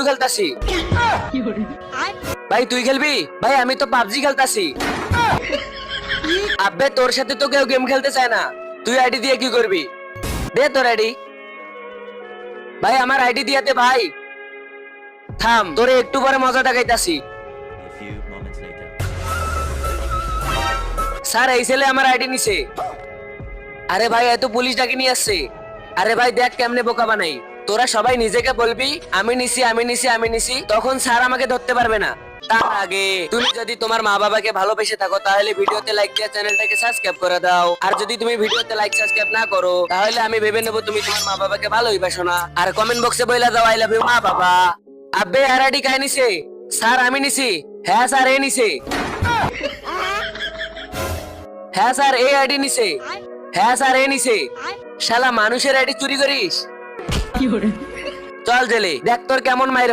খেলতাছি। ভাই তুই খেলবি? ভাই আমি তো পাবজি খেলতাছি। আব্বে তোর সাথে তো কেউ গেম খেলতে চায় না, তুই আইডি দিয়ে কি করবি? দে তোর আইডি। ভাই আমার আইডি দিয়াতে ভাই। থাম, তোরে একটু পরে মজা দেখাইতাছি। স্যার এই ছেলে আমার আইডি নিছে। আরে ভাই এত পুলিশ ডাকি নিয়ে আসছে। আরে ভাই দেখ কেমনে বোকা বানাই। তোরা সবাই নিজেকে বলবি আমি নিছি আমি নিছি আমি নিছি, তখন স্যার আমাকে ধরতে পারবে না। তার আগে তুমি যদি তোমার মা বাবাকে ভালোবেসে থাকো তাহলে ভিডিওতে লাইক দিয়ে চ্যানেলটাকে সাবস্ক্রাইব করে দাও। আর যদি তুমি ভিডিওতে লাইক সাবস্ক্রাইব না করো তাহলে আমি ভেবে নেবো তুমি তোমার মা বাবাকে ভালোই বাসো না। আর কমেন্ট বক্সে বইলা দাও আই লাভ ইউ মা বাবা। আব্বে আর আইডি কাই নিছে? স্যার আমি নিছি। হ্যাঁ স্যার এ নিছে। হ্যাঁ স্যার এই আইডি নিছে। হ্যাঁ স্যার এ নিছে। শালা মানুষের আইডি চুরি করিস? চল জেলে, দেখ তোর কেমন মাইর।